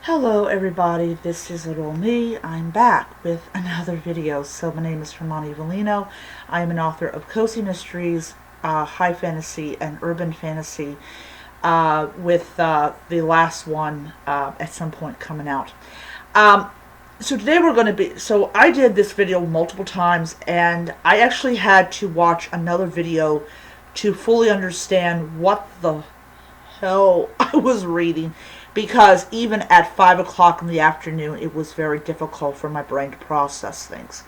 Hello everybody, this is Little Me. I'm back with another video. So my name is Hermione Valino. I am an author of cozy mysteries, high fantasy, and urban fantasy, with the last one at some point coming out. So today we're going to be, so I did this video multiple times, and I actually had to watch another video to fully understand what the hell I was reading, because even at 5 o'clock in the afternoon, it was very difficult for my brain to process things.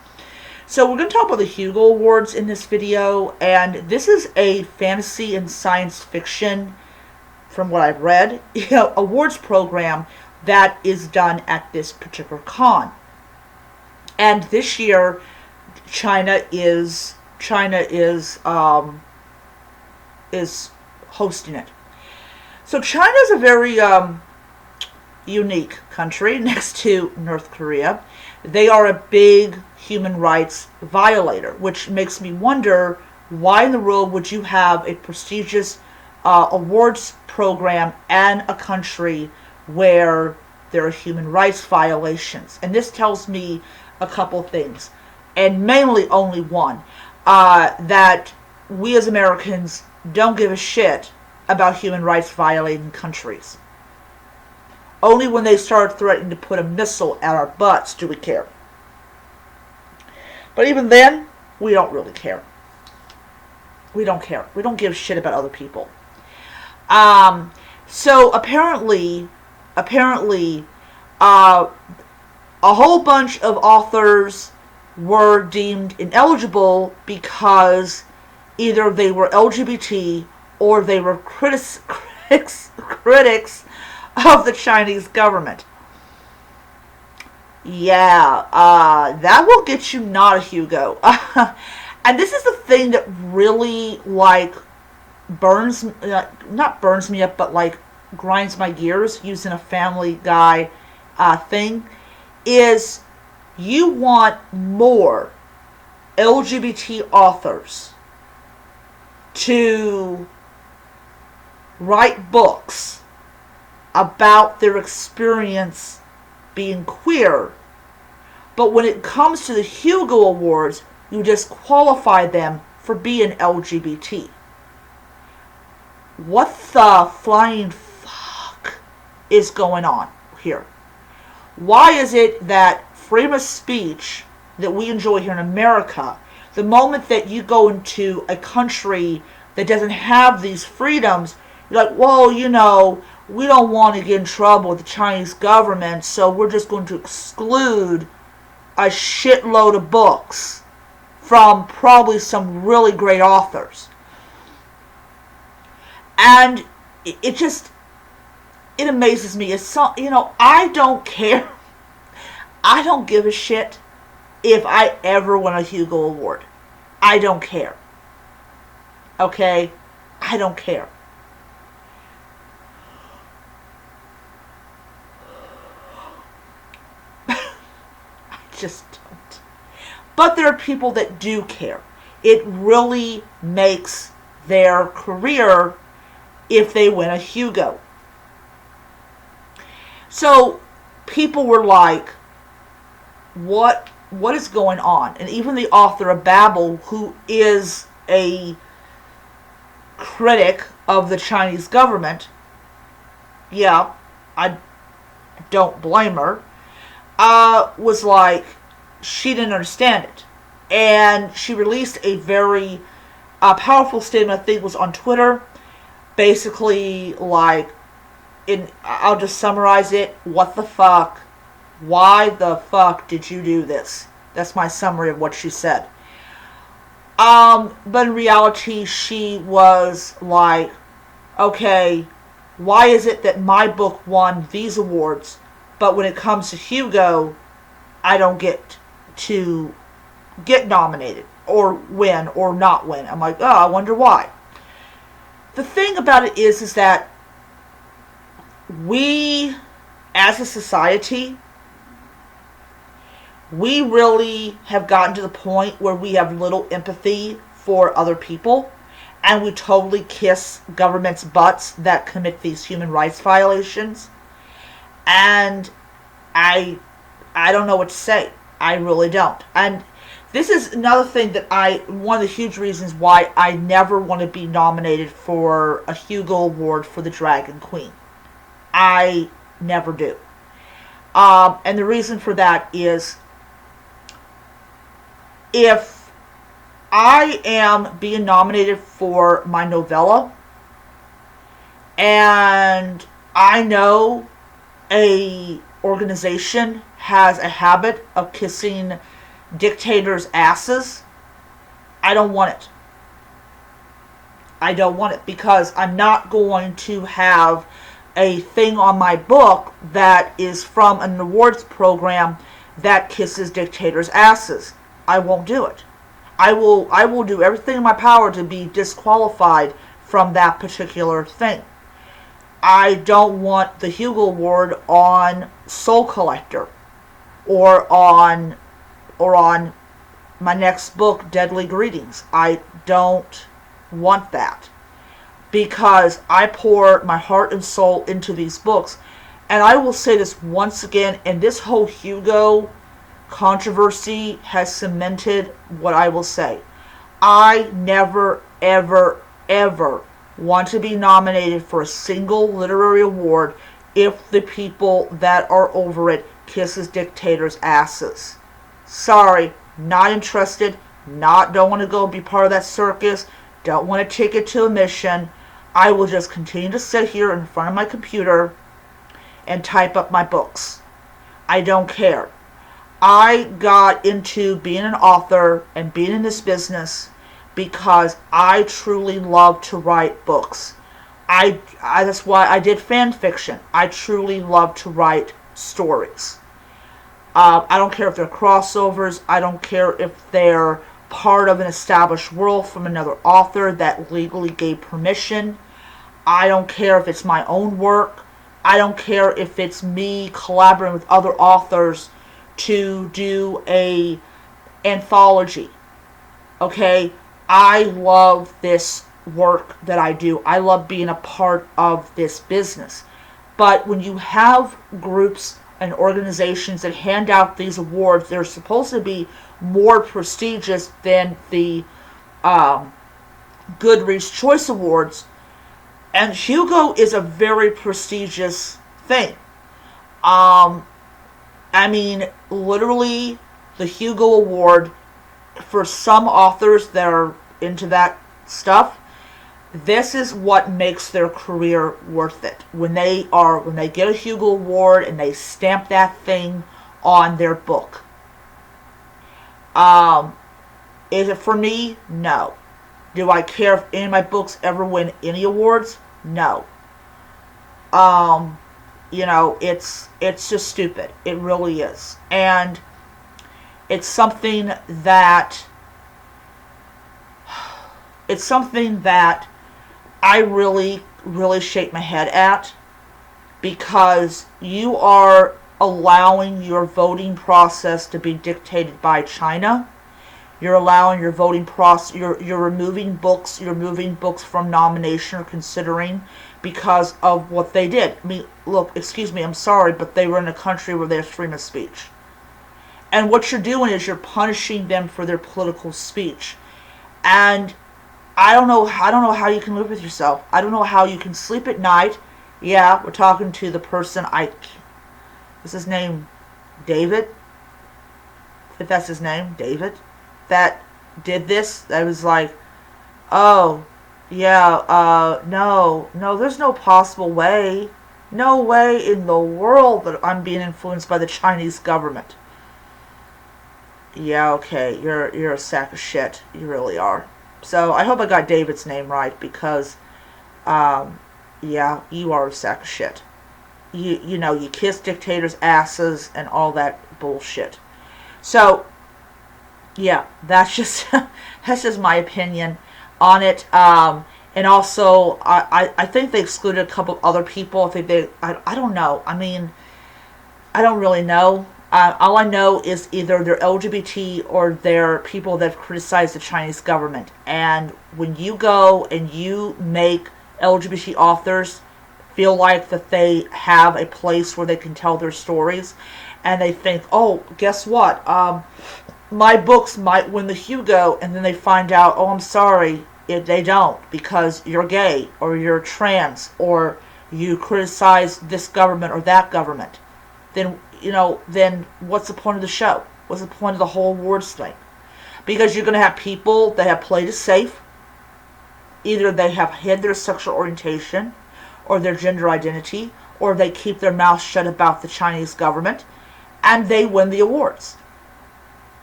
So we're going to talk about the Hugo Awards in this video, and this is a fantasy and science fiction, from what I've read, awards program that is done at this particular con. And this year, China is hosting it. So China is a very unique country next to North Korea. They are a big human rights violator, which makes me wonder, why in the world would you have a prestigious awards program and a country where there are human rights violations? And this tells me a couple things, and mainly only one, that we as Americans don't give a shit about human rights violating countries. Only when they start threatening to put a missile at our butts do we care. But even then, we don't really care. We don't care. We don't give a shit about other people. So apparently, a whole bunch of authors were deemed ineligible because either they were LGBT or they were critics of the Chinese government. Yeah, that will get you not a Hugo. And this is the thing that really, not burns me up, but grinds my gears, using a Family Guy thing, is you want more LGBT authors to write books about their experience being queer, but when it comes to the Hugo Awards, you disqualify them for being LGBT. What the flying fuck is going on here? Why is it that freedom of speech that we enjoy here in America, the moment that you go into a country that doesn't have these freedoms, you're like, well, we don't want to get in trouble with the Chinese government, so we're just going to exclude a shitload of books from probably some really great authors. And it amazes me. It's so, I don't care. I don't give a shit if I ever win a Hugo Award. I don't care. Okay? I don't care. Just don't. But there are people that do care. It really makes their career if they win a Hugo. So people were like, what is going on? And even the author of Babel, who is a critic of the Chinese government, yeah, I don't blame her, was like, she didn't understand it. And she released a very powerful statement, I think it was on Twitter, basically I'll just summarize it. What the fuck? Why the fuck did you do this? That's my summary of what she said. But in reality, she was like, okay, why is it that my book won these awards, but when it comes to Hugo, I don't get to get nominated or win or not win? I'm like, oh, I wonder why. The thing about it is that we, as a society, we really have gotten to the point where we have little empathy for other people, and we totally kiss governments' butts that commit these human rights violations. And I I don't know what to say. I really don't. And this is another thing that one of the huge reasons why I never want to be nominated for a Hugo Award for the Dragon Queen. I never do. And the reason for that is, if I am being nominated for my novella and I know a organization has a habit of kissing dictators' asses, I don't want it. I don't want it, because I'm not going to have a thing on my book that is from an awards program that kisses dictators' asses. I won't do it. I will do everything in my power to be disqualified from that particular thing. I don't want the Hugo Award on Soul Collector, or on my next book, Deadly Greetings. I don't want that, because I pour my heart and soul into these books. And I will say this once again, and this whole Hugo controversy has cemented what I will say. I never, ever, ever want to be nominated for a single literary award if the people that are over it kisses dictators' asses. Sorry, not interested. Don't want to go be part of that circus. Don't want a ticket to a mission. I will just continue to sit here in front of my computer and type up my books. I don't care. I got into being an author and being in this business because I truly love to write books. That's why I did fan fiction. I truly love to write stories. I don't care if they're crossovers. I don't care if they're part of an established world from another author that legally gave permission. I don't care if it's my own work. I don't care if it's me collaborating with other authors to do a anthology. Okay? I love this work that I do. I love being a part of this business. But when you have groups and organizations that hand out these awards, they're supposed to be more prestigious than the Goodreads Choice Awards. And Hugo is a very prestigious thing. I mean, literally, the Hugo Award, for some authors that are into that stuff, this is what makes their career worth it. When they get a Hugo Award and they stamp that thing on their book. Is it for me? No. Do I care if any of my books ever win any awards? No. It's just stupid. It really is. And it's something that I really, really shake my head at, because you are allowing your voting process to be dictated by China. You're allowing your voting process, you're removing books from nomination or considering because of what they did. I mean, look, excuse me, I'm sorry, but they were in a country where there's freedom of speech. And what you're doing is you're punishing them for their political speech. And I don't know how you can live with yourself. I don't know how you can sleep at night. Yeah, we're talking to the person, is his name David? If that's his name, David, that did this. I was like, oh, yeah, no, there's no possible way. No way in the world that I'm being influenced by the Chinese government. Yeah, okay, you're a sack of shit. You really are. So I hope I got David's name right, because, yeah, you are a sack of shit. You kiss dictators' asses and all that bullshit. So, yeah, that's just my opinion on it. And also, I think they excluded a couple of other people. I don't know. I mean, I don't really know. All I know is either they're LGBT or they're people that have criticized the Chinese government. And when you go and you make LGBT authors feel like that they have a place where they can tell their stories, and they think, oh, guess what? My books might win the Hugo, and then they find out, oh, I'm sorry, they don't, because you're gay, or you're trans, or you criticize this government or that government. Then, then what's the point of the show? What's the point of the whole awards thing? Because you're going to have people that have played it safe. Either they have hid their sexual orientation or their gender identity, or they keep their mouths shut about the Chinese government, and they win the awards.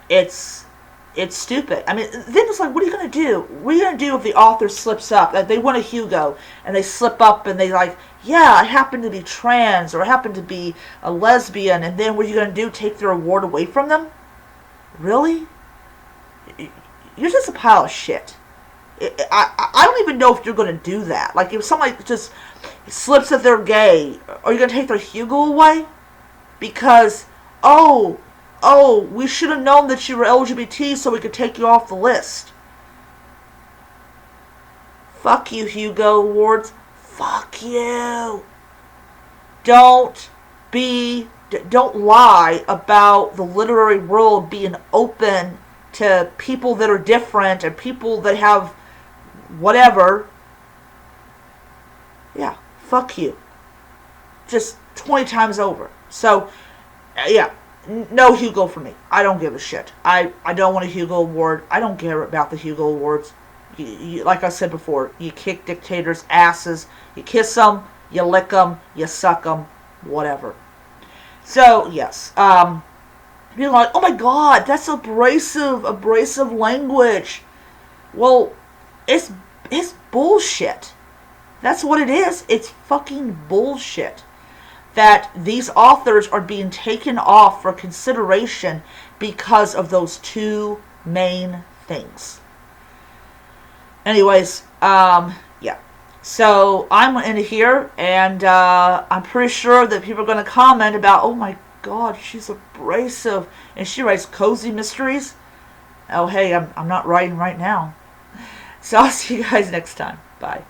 It's stupid. I mean, then it's like, what are you going to do? What are you going to do if the author slips up? Like, they win a Hugo, and they slip up, and they like, yeah, I happen to be trans, or I happen to be a lesbian, and then what are you going to do? Take their award away from them? Really? You're just a pile of shit. I don't even know if you're going to do that. Like, if somebody just slips that they're gay, are you going to take their Hugo away? Because, oh, we should have known that you were LGBT so we could take you off the list. Fuck you, Hugo Awards. Fuck you. Don't lie about the literary world being open to people that are different and people that have whatever. Yeah, fuck you. Just 20 times over. So, yeah, no Hugo for me. I don't give a shit. I don't want a Hugo Award. I don't care about the Hugo Awards. Like I said before, you kick dictators' asses. You kiss them, you lick them, you suck them, whatever. So, yes. You're like, oh my god, that's abrasive language. Well, it's bullshit. That's what it is. It's fucking bullshit that these authors are being taken off for consideration because of those two main things. Anyways, yeah. So I'm going to end it here, and I'm pretty sure that people are going to comment about, oh my god, she's abrasive, and she writes cozy mysteries. Oh hey, I'm not writing right now. So I'll see you guys next time. Bye.